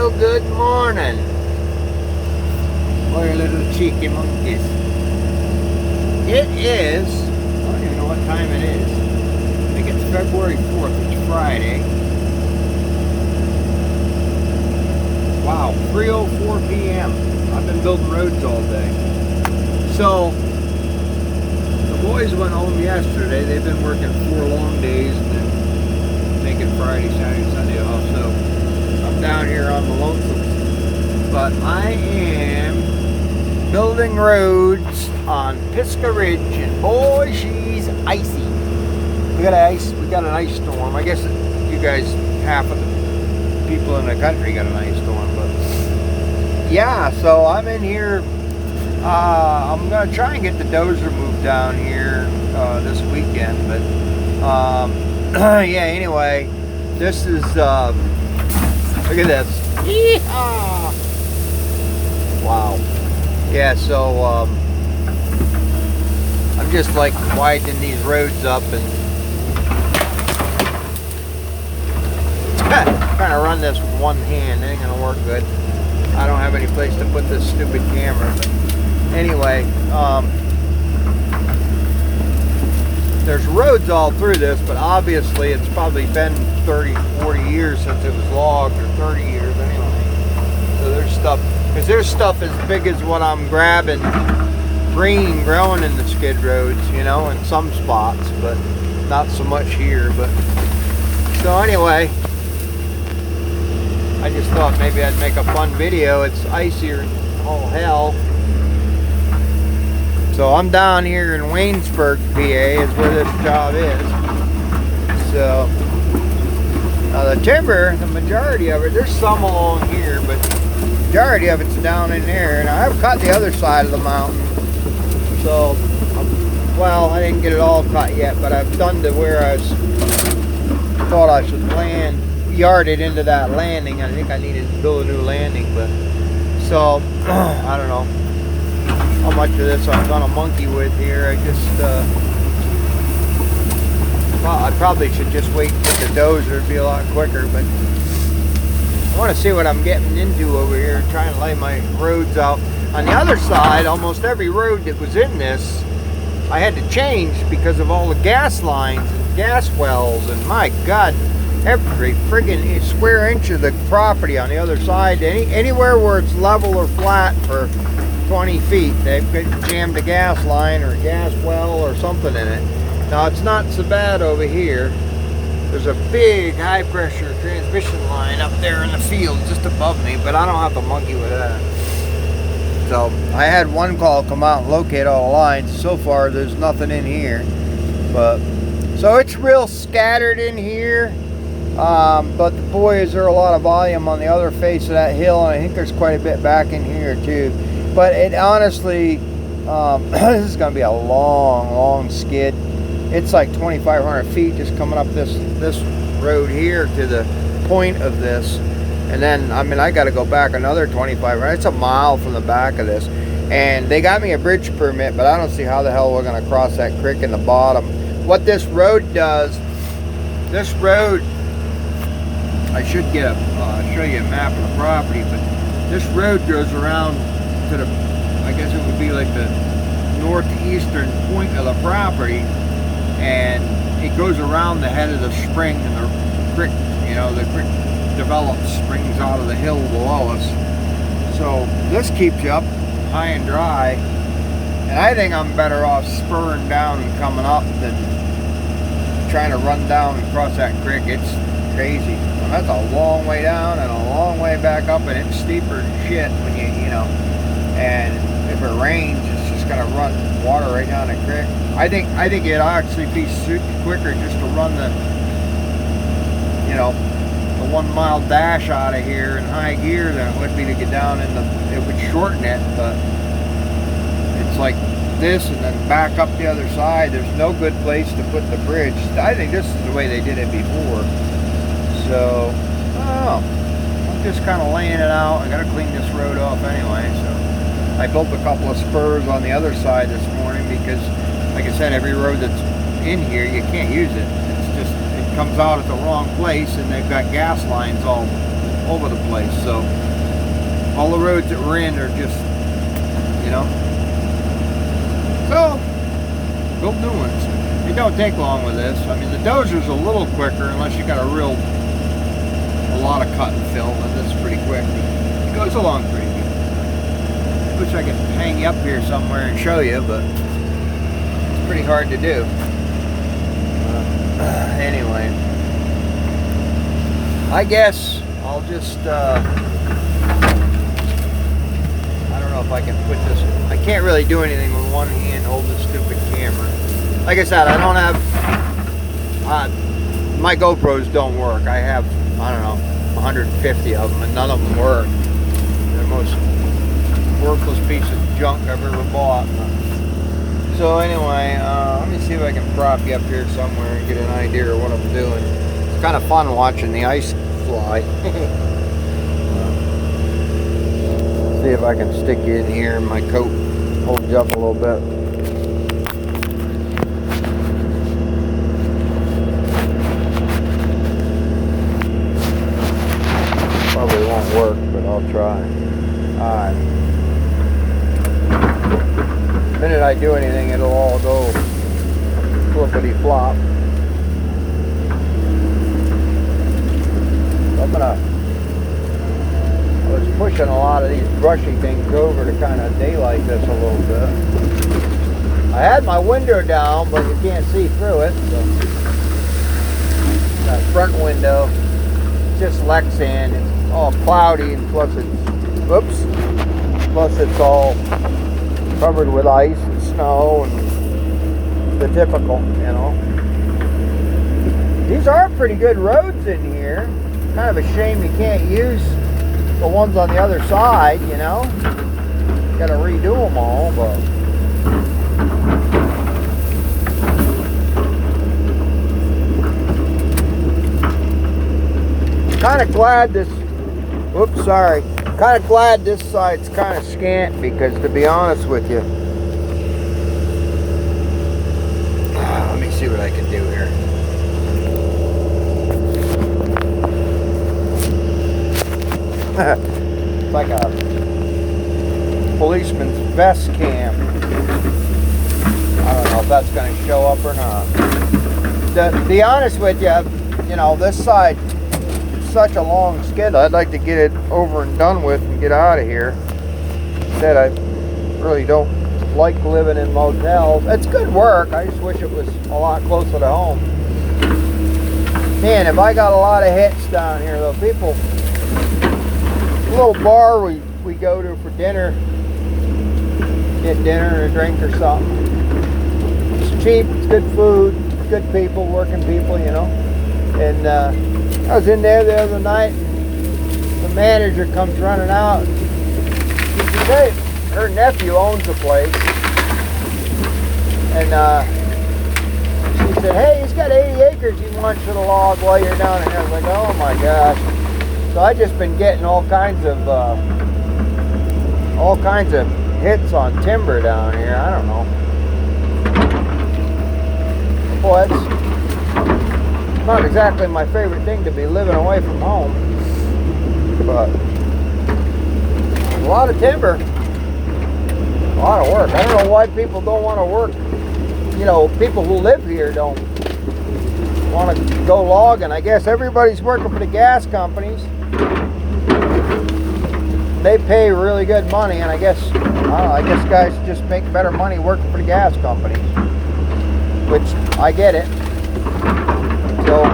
Well, good morning. What are little cheeky monkeys? It is, I don't even know what time it is. I think it's February 4th, it's Friday. Wow, 3:04 p.m. I've been building roads all day. So, the boys went home yesterday. They've been working 4 long days and then making Friday, Saturday, Sunday off. So, I'm down here on the lonesome. But I am building roads on Pisgah Ridge, and boy, she's icy. We got an ice storm. I guess you guys, half of the people in the country got an ice storm, but yeah, so I'm in here. I'm gonna try and get the dozer moved down here this weekend, but yeah, anyway, this is look at this. Yeehaw! Wow. Yeah, so I'm just like widening these roads up and trying to run this with one hand. It ain't gonna work good. I don't have any place to put this stupid camera, but anyway, there's roads all through this, but obviously it's probably been 30, 40 years since it was logged, or 30 years anyway. So there's stuff, because there's stuff as big as what I'm grabbing, green growing in the skid roads, you know, in some spots, but not so much here. But so anyway, I just thought maybe I'd make a fun video. It's icier than all hell. So I'm down here in Waynesburg, PA is where this job is. So the timber, the majority of it, there's some along here, but the majority of it's down in there. And I've cut the other side of the mountain. So, well, I didn't get it all cut yet, but I've done to where I thought I should yard it into that landing. I think I needed to build a new landing, but so I don't know how much of this I'm gonna monkey with here. I just well, I probably should just wait and get the dozer. It'd be a lot quicker, but I want to see what I'm getting into over here and try and lay my roads out. On the other side, almost every road that was in this I had to change because of all the gas lines and gas wells, and my God, every friggin' square inch of the property on the other side, anywhere where it's level or flat for 20 feet, they've jammed a gas line or a gas well or something in it. Now, it's not so bad over here. There's a big high pressure transmission line up there in the field just above me, but I don't have to monkey with that. So I had one call come out and locate all the lines. So far there's nothing in here, but so it's real scattered in here. But the boy, is there a lot of volume on the other face of that hill, and I think there's quite a bit back in here too. But it honestly, this is going to be a long skid. It's like 2,500 feet just coming up this road here to the point of this, and then I mean I got to go back another 2,500. It's a mile from the back of this, and they got me a bridge permit, but I don't see how the hell we're going to cross that creek in the bottom. What this road does, this road, I should get show you a map of the property, but this road goes around to the, I guess it would be like the northeastern point of the property, and it goes around the head of the spring, and the creek, you know, the creek develops, springs out of the hill below us. So this keeps you up high and dry, and I think I'm better off spurring down and coming up than trying to run down and cross that creek. It's crazy. Well, that's a long way down and a long way back up, and it's steeper than shit when you know, and if it rains, it's just gonna run water right down the creek. I think it'd actually be quicker just to run the, you know, the 1 mile dash out of here in high gear than it would be to get down in the, it would shorten it, but it's like this and then back up the other side. There's no good place to put the bridge. I think this is the way they did it before. So, I don't know. I'm just kind of laying it out. I got to clean this road off anyway, so I built a couple of spurs on the other side this morning because, like I said, every road that's in here, you can't use it. It's just, it comes out at the wrong place, and they've got gas lines all over the place. So all the roads that we're in are just, you know. So build new ones. It don't take long with this. I mean, the dozer's a little quicker unless you got a lot of cut and fill, and this is pretty quick. It goes along pretty good. Wish I could hang you up here somewhere and show you, but it's pretty hard to do. Anyway, I guess I'll just, I don't know if I can put this, I can't really do anything with one hand, hold this stupid camera. Like I said, I don't have, my GoPros don't work. I have, I don't know, 150 of them, and none of them work. They're the most worthless piece of junk I've ever bought. So anyway, let me see if I can prop you up here somewhere and get an idea of what I'm doing. It's kind of fun watching the ice fly. See if I can stick you in here and my coat holds you up a little bit. Probably won't work, but I'll try. Alright. The minute I do anything, it'll all go flippity flop. I was pushing a lot of these brushy things over to kind of daylight this a little bit. I had my window down, but you can't see through it. So that front window, just Lexan. It's all cloudy, and plus it's all covered with ice and snow and the typical, you know. These are pretty good roads in here. Kind of a shame you can't use the ones on the other side, you know. Got to redo them all, but kind of glad this. Oops, sorry. Kind of glad this side's kind of scant, because to be honest with you, let me see what I can do here. It's like a policeman's vest cam. I don't know if that's going to show up or not. To be honest with you, you know, this side, it's such a long skid. I'd like to get it over and done with and get out of here. Instead, I really don't like living in motels. It's good work. I just wish it was a lot closer to home. Man, if I got a lot of hits down here, though, people. Little bar we go to for dinner, get dinner or a drink or something. It's cheap, it's good food, good people, working people, you know. And I was in there the other night, and the manager comes running out. She said, hey, her nephew owns the place, and she said, hey, he's got 80 acres he wants you to log while you're down here. I was like, oh my gosh. So I just been getting all kinds of hits on timber down here. I don't know. Boy, it's not exactly my favorite thing to be living away from home, but a lot of timber, a lot of work. I don't know why people don't want to work. You know, people who live here don't want to go logging. I guess everybody's working for the gas companies. They pay really good money, and I guess guys just make better money working for the gas companies, which I get it. So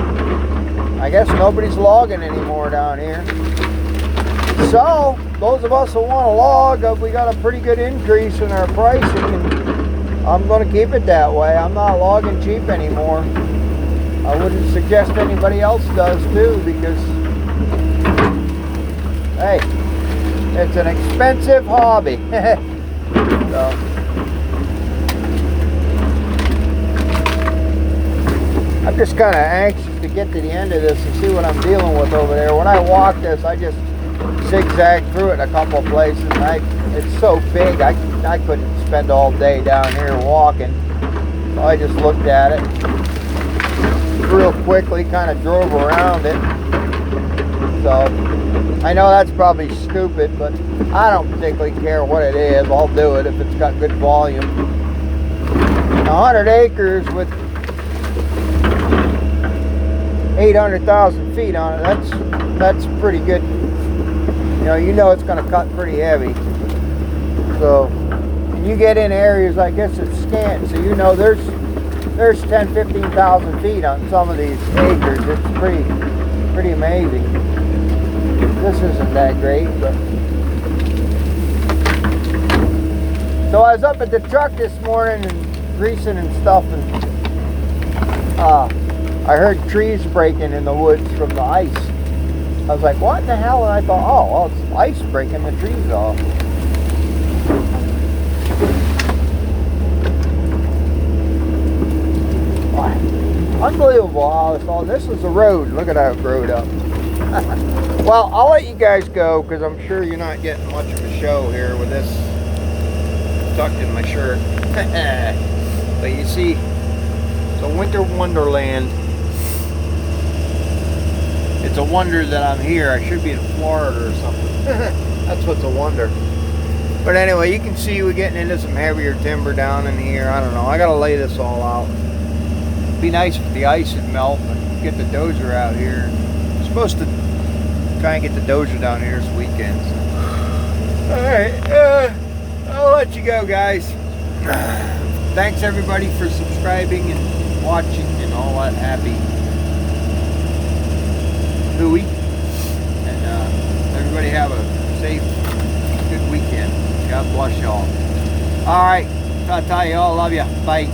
I guess nobody's logging anymore down here. So those of us who want to log, we got a pretty good increase in our pricing, and I'm going to keep it that way. I'm not logging cheap anymore. I wouldn't suggest anybody else does too, because hey, it's an expensive hobby. So, I'm just kind of anxious to get to the end of this and see what I'm dealing with over there. When I walk this, I just zigzag through it in a couple of places. It's so big, I couldn't spend all day down here walking. So I just looked at it real quickly, kind of drove around it. So I know that's probably stupid, but I don't particularly care what it is. I'll do it if it's got good volume. 100 acres with 800,000 feet on it, that's pretty good. You know it's going to cut pretty heavy. So, and you get in areas like this, it's scant, so there's 10, 15,000 feet on some of these acres. It's pretty amazing. This isn't that great, but. So I was up at the truck this morning and greasing and stuff, and I heard trees breaking in the woods from the ice. I was like, what in the hell? And I thought, oh, well, it's ice breaking the trees off. Wow. Unbelievable how this is a road. Look at how it growed up. Well, I'll let you guys go because I'm sure you're not getting much of a show here with this tucked in my shirt. But you see, it's a winter wonderland. It's a wonder that I'm here. I should be in Florida or something. That's what's a wonder. But anyway, you can see we're getting into some heavier timber down in here. I don't know. I gotta lay this all out. It'd be nice if the ice would melt and get the dozer out here. I'm supposed to try and get the dozer down here this weekend. So. Alright, I'll let you go, guys. Thanks everybody for subscribing and watching and all that happy hooey. And everybody have a safe, good weekend. God bless y'all. Alright, ta-ta y'all. Love ya. Bye.